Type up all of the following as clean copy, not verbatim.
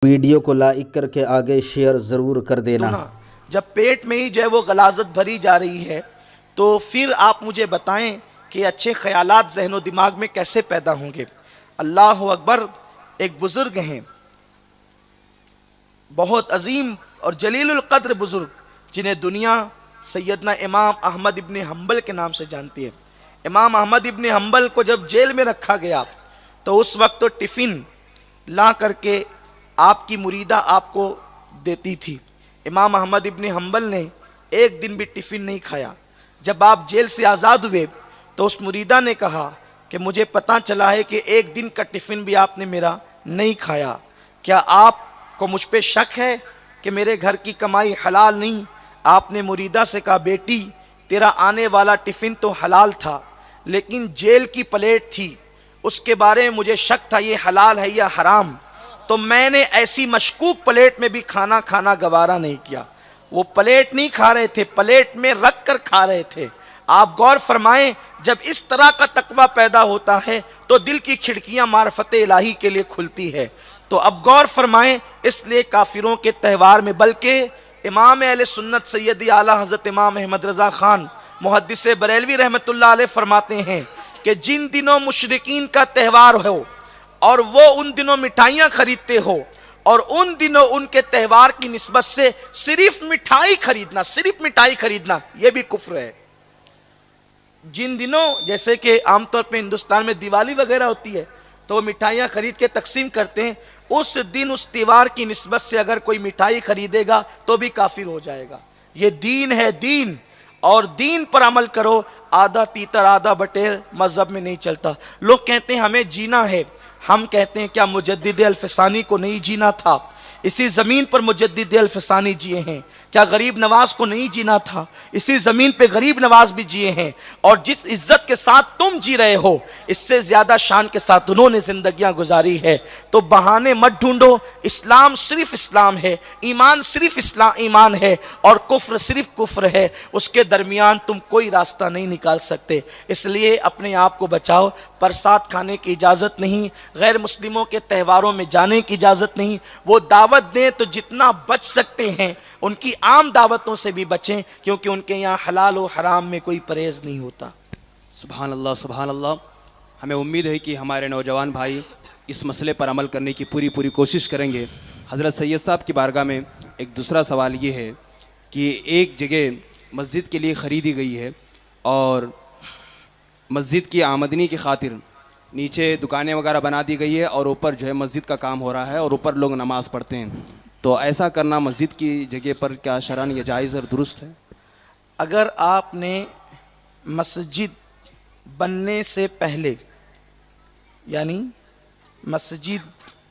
Video کو like کر کے آگے شیئر ضرور کر دینا۔ جب پیٹ میں ہی جو ہے وہ غلاظت بھری جا رہی ہے تو پھر آپ مجھے بتائیں کہ اچھے خیالات ذہن و دماغ میں کیسے پیدا ہوں گے۔ اللہ اکبر۔ ایک بزرگ ہیں، بہت عظیم اور جلیل القدر بزرگ، جنہیں دنیا سیدنا امام احمد ابن حنبل کے نام سے جانتی ہے۔ امام احمد ابن حنبل کو جب جیل میں رکھا گیا تو اس وقت تو ٹفن لا کر کے آپ کی مریدہ آپ کو دیتی تھی۔ امام احمد ابن حنبل نے ایک دن بھی ٹفن نہیں کھایا۔ جب آپ جیل سے آزاد ہوئے تو اس مریدہ نے کہا کہ مجھے پتہ چلا ہے کہ ایک دن کا ٹفن بھی آپ نے میرا نہیں کھایا، کیا آپ کو مجھ پہ شک ہے کہ میرے گھر کی کمائی حلال نہیں؟ آپ نے مریدہ سے کہا بیٹی تیرا آنے والا ٹفن تو حلال تھا، لیکن جیل کی پلیٹ تھی، اس کے بارے میں مجھے شک تھا یہ حلال ہے یا حرام، تو میں نے ایسی مشکوک پلیٹ میں بھی کھانا گوارا نہیں کیا۔ وہ پلیٹ نہیں کھا رہے تھے، پلیٹ میں رکھ کر کھا رہے تھے۔ آپ غور فرمائیں، جب اس طرح کا تقوی پیدا ہوتا ہے تو دل کی کھڑکیاں معرفت الہی کے لیے کھلتی ہے۔ تو اب غور فرمائیں، اس لیے کافروں کے تہوار میں، بلکہ امام اہل سنت سیدی اعلیٰ حضرت امام احمد رضا خان محدث بریلوی رحمۃ اللہ علیہ فرماتے ہیں کہ جن دنوں مشرکین کا تہوار ہو اور وہ ان دنوں مٹھائیاں خریدتے ہو اور ان دنوں ان کے تہوار کی نسبت سے صرف مٹھائی خریدنا یہ بھی کفر ہے۔ جن دنوں جیسے کہ عام طور پہ ہندوستان میں دیوالی وغیرہ ہوتی ہے تو وہ مٹھائیاں خرید کے تقسیم کرتے ہیں، اس دن اس تہوار کی نسبت سے اگر کوئی مٹھائی خریدے گا تو بھی کافر ہو جائے گا۔ یہ دین ہے، دین، اور دین پر عمل کرو۔ آدھا تیتر آدھا بٹیر مذہب میں نہیں چلتا۔ لوگ کہتے ہیں ہمیں جینا ہے، ہم کہتے ہیں کیا مجدد الفسانی کو نہیں جینا تھا؟ اسی زمین پر مجدد الفسانی جیے ہیں۔ کیا غریب نواز کو نہیں جینا تھا؟ اسی زمین پہ غریب نواز بھی جیے ہیں، اور جس عزت کے ساتھ تم جی رہے ہو اس سے زیادہ شان کے ساتھ انہوں نے زندگیاں گزاری ہے۔ تو بہانے مت ڈھونڈو، اسلام صرف اسلام ہے، ایمان صرف ایمان ہے، اور کفر صرف کفر ہے، اس کے درمیان تم کوئی راستہ نہیں نکال سکتے۔ اس لیے اپنے آپ کو بچاؤ۔ پرساد کھانے کی اجازت نہیں، غیر مسلموں کے تہواروں میں جانے کی اجازت نہیں۔ وہ دعوت دیں تو جتنا بچ سکتے ہیں ان کی عام دعوتوں سے بھی بچیں، کیونکہ ان کے یہاں حلال و حرام میں کوئی پرہیز نہیں ہوتا۔ سبحان اللہ، سبحان اللہ۔ ہمیں امید ہے کہ ہمارے نوجوان بھائی اس مسئلے پر عمل کرنے کی پوری کوشش کریں گے۔ حضرت سید صاحب کی بارگاہ میں ایک دوسرا سوال یہ ہے کہ ایک جگہ مسجد کے لیے خریدی گئی ہے اور مسجد کی آمدنی کی خاطر نیچے دکانیں وغیرہ بنا دی گئی ہے اور اوپر جو ہے مسجد کا کام ہو رہا ہے اور اوپر لوگ نماز پڑھتے ہیں، تو ایسا کرنا مسجد کی جگہ پر کیا شرعاً یہ جائز اور درست ہے؟ اگر آپ نے مسجد بننے سے پہلے، یعنی مسجد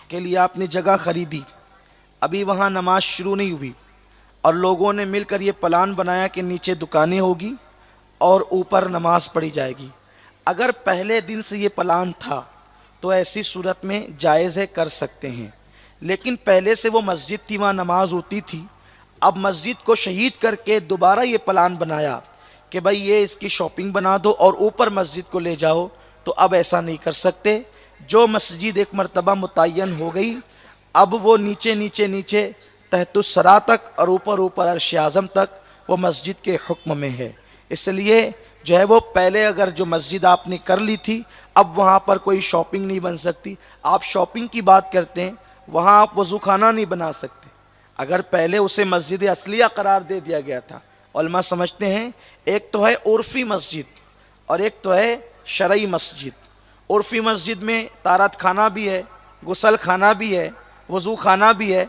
کے لیے آپ نے جگہ خریدی، ابھی وہاں نماز شروع نہیں ہوئی، اور لوگوں نے مل کر یہ پلان بنایا کہ نیچے دکانیں ہوگی اور اوپر نماز پڑھی جائے گی، اگر پہلے دن سے یہ پلان تھا تو ایسی صورت میں جائز ہے، کر سکتے ہیں۔ لیکن پہلے سے وہ مسجد تھی، وہاں نماز ہوتی تھی، اب مسجد کو شہید کر کے دوبارہ یہ پلان بنایا کہ بھائی یہ اس کی شاپنگ بنا دو اور اوپر مسجد کو لے جاؤ، تو اب ایسا نہیں کر سکتے۔ جو مسجد ایک مرتبہ متعین ہو گئی، اب وہ نیچے تحت الثری تک اور اوپر عرش اعظم تک وہ مسجد کے حکم میں ہے۔ اس لیے جو ہے وہ پہلے اگر جو مسجد آپ نے کر لی تھی، اب وہاں پر کوئی شاپنگ نہیں بن سکتی۔ آپ شاپنگ کی بات کرتے ہیں، وہاں آپ وضو خانہ نہیں بنا سکتے، اگر پہلے اسے مسجد اصلیہ قرار دے دیا گیا تھا۔ علماء سمجھتے ہیں ایک تو ہے عرفی مسجد اور ایک تو ہے شرعی مسجد۔ عرفی مسجد میں طہارت خانہ بھی ہے، غسل خانہ بھی ہے، وضو خانہ بھی ہے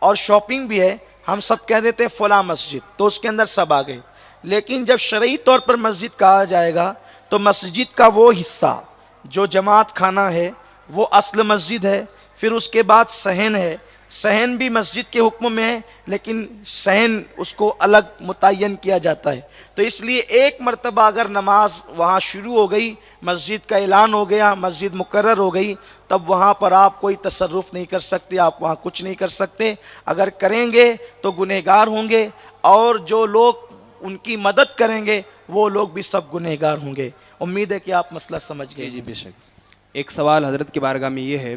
اور شاپنگ بھی ہے، ہم سب کہہ دیتے ہیں فلاں مسجد، تو اس کے اندر سب آ گئے۔ لیکن جب شرعی طور پر مسجد کہا جائے گا تو مسجد کا وہ حصہ جو جماعت خانہ ہے وہ اصل مسجد ہے، پھر اس کے بعد صحن ہے، صحن بھی مسجد کے حکم میں ہے لیکن صحن اس کو الگ متعین کیا جاتا ہے۔ تو اس لیے ایک مرتبہ اگر نماز وہاں شروع ہو گئی، مسجد کا اعلان ہو گیا، مسجد مقرر ہو گئی، تب وہاں پر آپ کوئی تصرف نہیں کر سکتے، آپ وہاں کچھ نہیں کر سکتے۔ اگر کریں گے تو گنہگار ہوں گے، اور جو لوگ ان کی مدد کریں گے وہ لوگ بھی سب گنہگار ہوں گے۔ امید ہے کہ آپ مسئلہ سمجھ گئے۔ جی بے شک۔ ایک سوال حضرت کی بارگاہ میں یہ ہے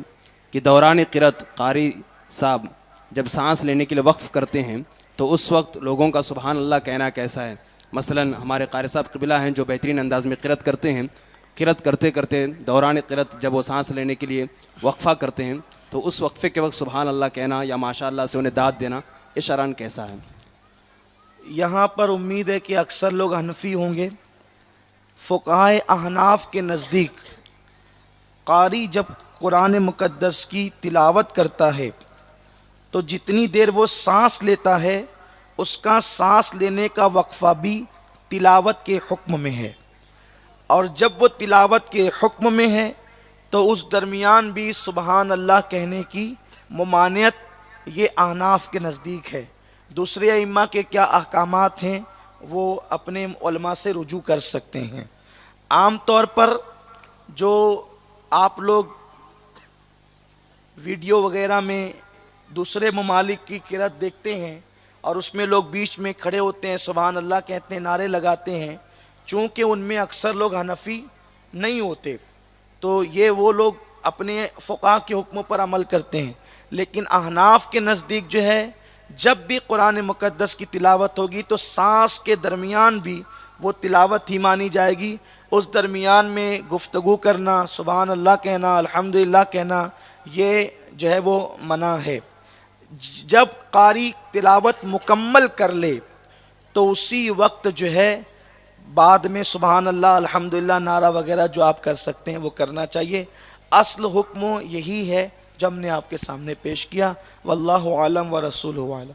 کہ دوران قرأت قاری صاحب جب سانس لینے کے لیے وقف کرتے ہیں تو اس وقت لوگوں کا سبحان اللہ کہنا کیسا ہے؟ مثلاً ہمارے قاری صاحب قبلہ ہیں جو بہترین انداز میں قرأت کرتے ہیں، قرأت کرتے کرتے دوران قرأت جب وہ سانس لینے کے لیے وقفہ کرتے ہیں تو اس وقفے کے وقت سبحان اللہ کہنا یا ماشاء اللہ سے انہیں داد دینا، یہ شرعاً کیسا ہے؟ یہاں پر امید ہے کہ اکثر لوگ حنفی ہوں گے۔ فقہائے احناف کے نزدیک قاری جب قرآن مقدس کی تلاوت کرتا ہے تو جتنی دیر وہ سانس لیتا ہے اس کا سانس لینے کا وقفہ بھی تلاوت کے حکم میں ہے، اور جب وہ تلاوت کے حکم میں ہے تو اس درمیان بھی سبحان اللہ کہنے کی ممانعت یہ احناف کے نزدیک ہے۔ دوسرے ائمہ کے کیا احکامات ہیں وہ اپنے علماء سے رجوع کر سکتے ہیں۔ عام طور پر جو آپ لوگ ویڈیو وغیرہ میں دوسرے ممالک کی قرأت دیکھتے ہیں اور اس میں لوگ بیچ میں کھڑے ہوتے ہیں، سبحان اللہ کہتے ہیں، نعرے لگاتے ہیں، چونکہ ان میں اکثر لوگ حنفی نہیں ہوتے تو یہ وہ لوگ اپنے فقہ کے حکموں پر عمل کرتے ہیں، لیکن احناف کے نزدیک جو ہے جب بھی قرآن مقدس کی تلاوت ہوگی تو سانس کے درمیان بھی وہ تلاوت ہی مانی جائے گی، اس درمیان میں گفتگو کرنا، سبحان اللہ کہنا، الحمدللہ کہنا، یہ جو ہے وہ منع ہے۔ جب قاری تلاوت مکمل کر لے تو اسی وقت جو ہے بعد میں سبحان اللہ الحمدللہ نعرہ وغیرہ جو آپ کر سکتے ہیں وہ کرنا چاہیے۔ اصل حکم یہی ہے جو ہم نے آپ کے سامنے پیش کیا۔ واللہ عالم و رسولہ عالم۔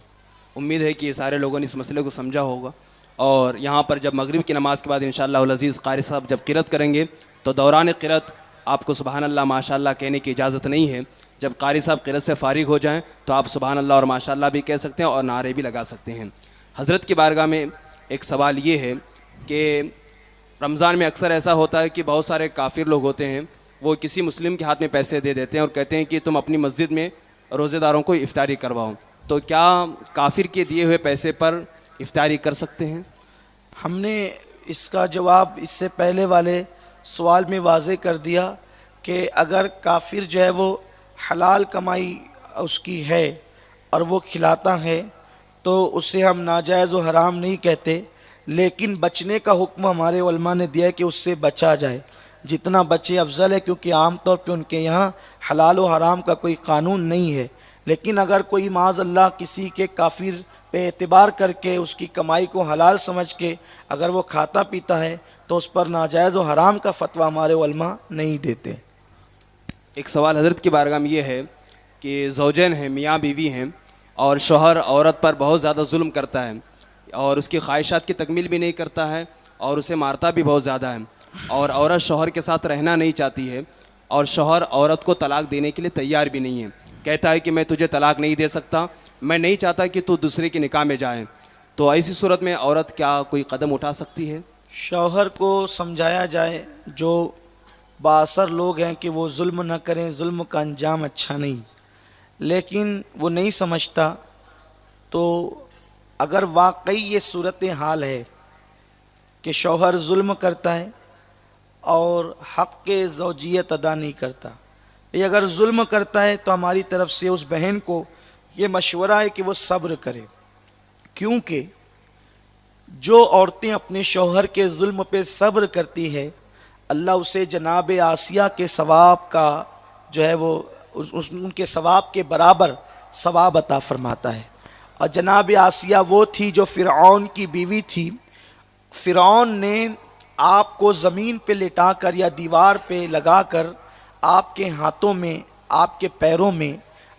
امید ہے کہ یہ سارے لوگوں نے اس مسئلے کو سمجھا ہوگا، اور یہاں پر جب مغرب کی نماز کے بعد انشاءاللہ العزیز قاری صاحب جب قرأت کریں گے تو دوران قرأت آپ کو سبحان اللہ ماشاء اللہ کہنے کی اجازت نہیں ہے۔ جب قاری صاحب قرأت سے فارغ ہو جائیں تو آپ سبحان اللہ اور ماشاء اللہ بھی کہہ سکتے ہیں اور نعرے بھی لگا سکتے ہیں۔ حضرت کی بارگاہ میں ایک سوال یہ ہے کہ رمضان میں اکثر ایسا ہوتا ہے کہ بہت سارے کافر لوگ ہوتے ہیں، وہ کسی مسلم کے ہاتھ میں پیسے دے دیتے ہیں اور کہتے ہیں کہ تم اپنی مسجد میں روزے داروں کو افطاری کرواؤ، تو کیا کافر کے دیے ہوئے پیسے پر افطاری کر سکتے ہیں؟ ہم نے اس کا جواب اس سے پہلے والے سوال میں واضح کر دیا کہ اگر کافر جو ہے وہ حلال کمائی اس کی ہے اور وہ کھلاتا ہے تو اسے ہم ناجائز و حرام نہیں کہتے، لیکن بچنے کا حکم ہمارے علماء نے دیا ہے کہ اس سے بچا جائے، جتنا بچے افضل ہے، کیونکہ عام طور پہ ان کے یہاں حلال و حرام کا کوئی قانون نہیں ہے۔ لیکن اگر کوئی معاذ اللہ کسی کے کافر پہ اعتبار کر کے اس کی کمائی کو حلال سمجھ کے اگر وہ کھاتا پیتا ہے تو اس پر ناجائز و حرام کا فتویٰ ہمارے علماء نہیں دیتے۔ ایک سوال حضرت کی بارگاہ میں یہ ہے کہ زوجین ہیں، میاں بیوی ہیں، اور شوہر عورت پر بہت زیادہ ظلم کرتا ہے اور اس کی خواہشات کی تکمیل بھی نہیں کرتا ہے اور اسے مارتا بھی بہت زیادہ ہے، اور عورت شوہر کے ساتھ رہنا نہیں چاہتی ہے اور شوہر عورت کو طلاق دینے کے لیے تیار بھی نہیں ہے، کہتا ہے کہ میں تجھے طلاق نہیں دے سکتا، میں نہیں چاہتا کہ تو دوسرے کے نکاح میں جائے، تو ایسی صورت میں عورت کیا کوئی قدم اٹھا سکتی ہے؟ شوہر کو سمجھایا جائے، جو بااثر لوگ ہیں، کہ وہ ظلم نہ کریں، ظلم کا انجام اچھا نہیں، لیکن وہ نہیں سمجھتا، تو اگر واقعی یہ صورتحال ہے کہ شوہر ظلم کرتا ہے اور حق زوجیت ادا نہیں کرتا، یہ اگر ظلم کرتا ہے تو ہماری طرف سے اس بہن کو یہ مشورہ ہے کہ وہ صبر کرے، کیونکہ جو عورتیں اپنے شوہر کے ظلم پہ صبر کرتی ہے اللہ اسے جناب آسیہ کے ثواب کا جو ہے وہ ان کے ثواب کے برابر ثواب عطا فرماتا ہے۔ اور جناب آسیہ وہ تھی جو فرعون کی بیوی تھی، فرعون نے آپ کو زمین پہ لٹا کر یا دیوار پہ لگا کر آپ کے ہاتھوں میں، آپ کے پیروں میں،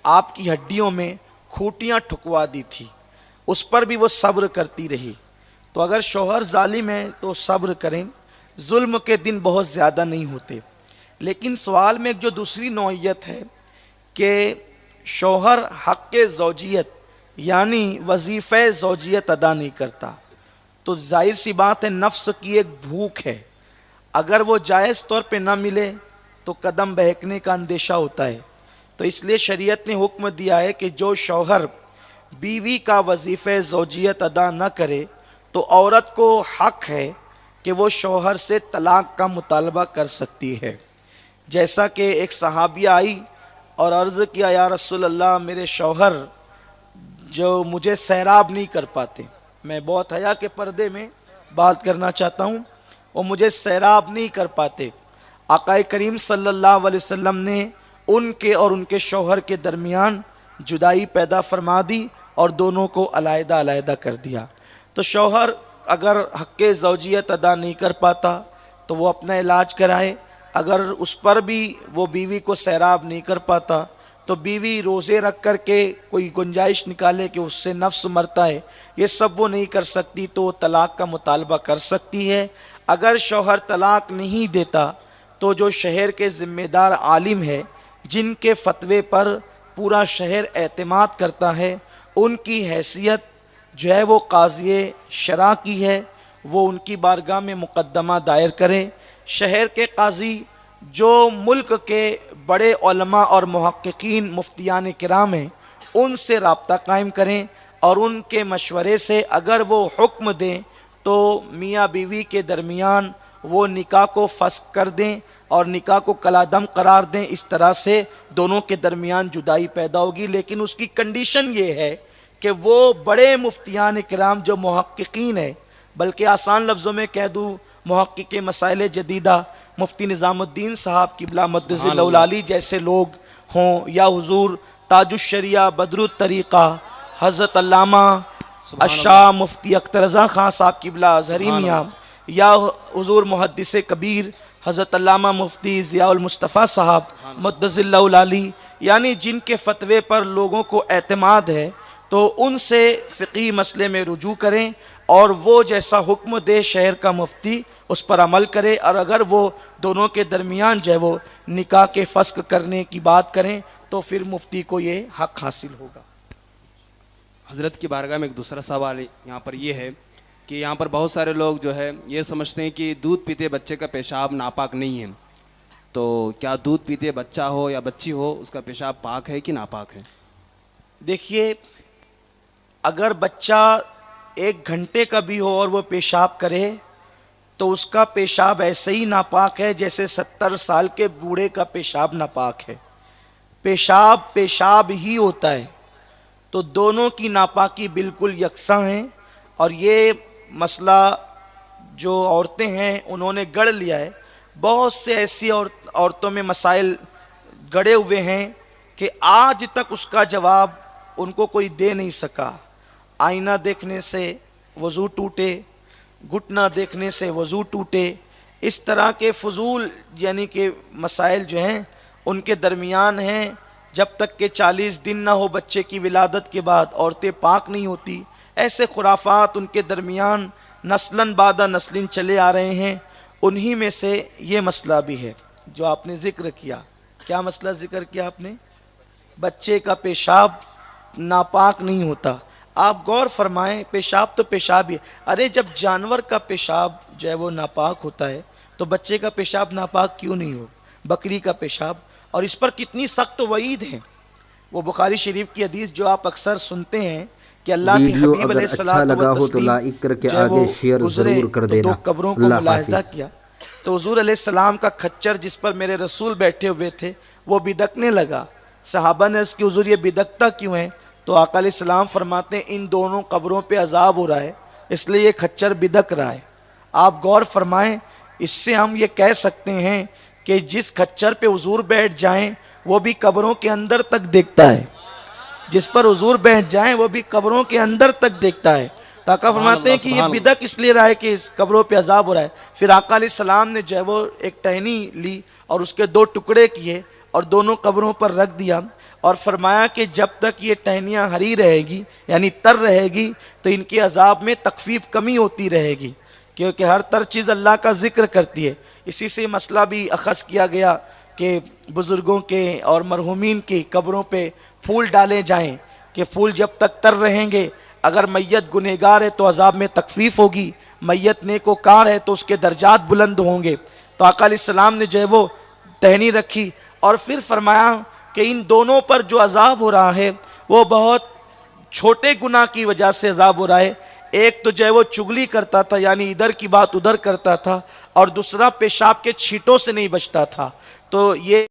آپ کی ہڈیوں میں کھوٹیاں ٹھکوا دی تھی، اس پر بھی وہ صبر کرتی رہی۔ تو اگر شوہر ظالم ہے تو صبر کریں، ظلم کے دن بہت زیادہ نہیں ہوتے۔ لیکن سوال میں ایک جو دوسری نوعیت ہے کہ شوہر حق زوجیت یعنی وظیفہ زوجیت ادا نہیں کرتا، تو ظاہر سی بات ہے نفس کی ایک بھوک ہے، اگر وہ جائز طور پہ نہ ملے تو قدم بہکنے کا اندیشہ ہوتا ہے، تو اس لیے شریعت نے حکم دیا ہے کہ جو شوہر بیوی کا وظیفہ زوجیت ادا نہ کرے تو عورت کو حق ہے کہ وہ شوہر سے طلاق کا مطالبہ کر سکتی ہے۔ جیسا کہ ایک صحابیہ آئی اور عرض کیا یا رسول اللہ میرے شوہر جو مجھے سیراب نہیں کر پاتے، میں بہت حیا کے پردے میں بات کرنا چاہتا ہوں، وہ مجھے سیراب نہیں کر پاتے۔ آقا کریم صلی اللہ علیہ وسلم نے ان کے اور ان کے شوہر کے درمیان جدائی پیدا فرما دی اور دونوں کو علیحدہ علیحدہ کر دیا۔ تو شوہر اگر حق زوجیت ادا نہیں کر پاتا تو وہ اپنا علاج کرائے، اگر اس پر بھی وہ بیوی کو سیراب نہیں کر پاتا تو بیوی روزے رکھ کر کے کوئی گنجائش نکالے کہ اس سے نفس مرتا ہے، یہ سب وہ نہیں کر سکتی تو وہ طلاق کا مطالبہ کر سکتی ہے۔ اگر شوہر طلاق نہیں دیتا تو جو شہر کے ذمہ دار عالم ہے، جن کے فتوے پر پورا شہر اعتماد کرتا ہے، ان کی حیثیت جو ہے وہ قاضی شرع کی ہے، وہ ان کی بارگاہ میں مقدمہ دائر کریں۔ شہر کے قاضی جو ملک کے بڑے علماء اور محققین مفتیان کرام ہیں، ان سے رابطہ قائم کریں اور ان کے مشورے سے اگر وہ حکم دیں تو میاں بیوی کے درمیان وہ نکاح کو فسخ کر دیں اور نکاح کو کلادم قرار دیں۔ اس طرح سے دونوں کے درمیان جدائی پیدا ہوگی، لیکن اس کی کنڈیشن یہ ہے کہ وہ بڑے مفتیان کرام جو محققین ہیں، بلکہ آسان لفظوں میں کہہ دوں محقق مسائل جدیدہ مفتی نظام الدین صاحب قبلہ مدظ اللہ العالی جیسے لوگ ہوں، یا حضور تاج الشریعہ بدر الطریقہ حضرت علامہ الشاہ مفتی اختر رضا خان صاحب قبلہ ازہری میاں، یا حضور محدث کبیر حضرت علامہ مفتی ضیاء المصطفیٰ صاحب مدظ اللہ العالی، یعنی جن کے فتوے پر لوگوں کو اعتماد ہے، تو ان سے فقہی مسئلے میں رجوع کریں اور وہ جیسا حکم دے شہر کا مفتی اس پر عمل کرے، اور اگر وہ دونوں کے درمیان جو ہے وہ نکاح کے فسخ کرنے کی بات کریں تو پھر مفتی کو یہ حق حاصل ہوگا۔ حضرت کی بارگاہ میں ایک دوسرا سوال یہاں پر یہ ہے کہ یہاں پر بہت سارے لوگ جو ہے یہ سمجھتے ہیں کہ دودھ پیتے بچے کا پیشاب ناپاک نہیں ہے، تو کیا دودھ پیتے بچہ ہو یا بچی ہو اس کا پیشاب پاک ہے کہ ناپاک ہے؟ دیکھیے، اگر بچہ 1 گھنٹے کا بھی ہو اور وہ پیشاب کرے تو اس کا پیشاب ایسے ہی ناپاک ہے جیسے 70 سال کے بوڑھے کا پیشاب ناپاک ہے۔ پیشاب ہی ہوتا ہے، تو دونوں کی ناپاکی بالکل یکساں ہیں، اور یہ مسئلہ جو عورتیں ہیں انہوں نے گڑھ لیا ہے۔ بہت سے ایسی عورتوں میں مسائل گڑے ہوئے ہیں کہ آج تک اس کا جواب ان کو کوئی دے نہیں سکا۔ آئینہ دیکھنے سے وضو ٹوٹے، گھٹنا دیکھنے سے وضو ٹوٹے، اس طرح کے فضول یعنی کہ مسائل جو ہیں ان کے درمیان ہیں۔ جب تک کہ 40 دن نہ ہو بچے کی ولادت کے بعد عورتیں پاک نہیں ہوتی، ایسے خرافات ان کے درمیان نسلاً بعد نسلیں چلے آ رہے ہیں۔ انہی میں سے یہ مسئلہ بھی ہے جو آپ نے ذکر کیا۔ کیا مسئلہ ذکر کیا آپ نے؟ بچے کا پیشاب ناپاک نہیں ہوتا۔ آپ غور فرمائیں، پیشاب تو پیشاب ہی ہے۔ ارے جب جانور کا پیشاب جو ہے وہ ناپاک ہوتا ہے تو بچے کا پیشاب ناپاک کیوں نہیں ہو؟ بکری کا پیشاب، اور اس پر کتنی سخت وعید ہے۔ وہ بخاری شریف کی حدیث جو آپ اکثر سنتے ہیں کہ اللہ کے ویڈیو حبیب اگر علیہ اچھا الصلوۃ لگا ہو تو والتسلیم لائک کر کے جو ہے وہ آگے شیئر گزرے ضرور کر تو دینا۔ 2 قبروں کو اللہ ملاحظہ حافظ۔ کیا تو حضور علیہ السلام کا کھچر جس پر میرے رسول بیٹھے ہوئے تھے وہ بدکنے لگا۔ صحابہ نے اس کی حضور یہ بدکتا کیوں ہے؟ تو آقا علیہ السلام فرماتے ہیں ان دونوں قبروں پہ عذاب ہو رہا ہے، اس لیے یہ کھچر بدک رہا ہے۔ آپ غور فرمائیں، اس سے ہم یہ کہہ سکتے ہیں کہ جس کھچر پہ حضور بیٹھ جائیں وہ بھی قبروں کے اندر تک دیکھتا ہے، جس پر حضور بیٹھ جائیں وہ بھی قبروں کے اندر تک دیکھتا ہے۔ تو آقا فرماتے ہیں کہ یہ بدک اس لیے رہا ہے کہ اس قبروں پہ عذاب ہو رہا ہے۔ پھر آقا علیہ السلام نے جو ہے وہ ایک ٹہنی لی اور اس کے 2 ٹکڑے کیے اور دونوں قبروں پر رکھ دیا، اور فرمایا کہ جب تک یہ ٹہنیاں ہری رہے گی یعنی تر رہے گی تو ان کے عذاب میں تخفیف کمی ہوتی رہے گی، کیونکہ ہر تر چیز اللہ کا ذکر کرتی ہے۔ اسی سے مسئلہ بھی اخذ کیا گیا کہ بزرگوں کے اور مرحومین کی قبروں پہ پھول ڈالے جائیں کہ پھول جب تک تر رہیں گے، اگر میت گنہگار ہے تو عذاب میں تخفیف ہوگی، میت نیکوکار ہے تو اس کے درجات بلند ہوں گے۔ تو آقا علیہ السلام نے جو ہے وہ ٹہنی رکھی اور پھر فرمایا کہ ان دونوں پر جو عذاب ہو رہا ہے وہ بہت چھوٹے گناہ کی وجہ سے عذاب ہو رہا ہے۔ ایک تو جو ہے وہ چغلی کرتا تھا یعنی ادھر کی بات ادھر کرتا تھا، اور دوسرا پیشاب کے چھینٹوں سے نہیں بچتا تھا۔ تو یہ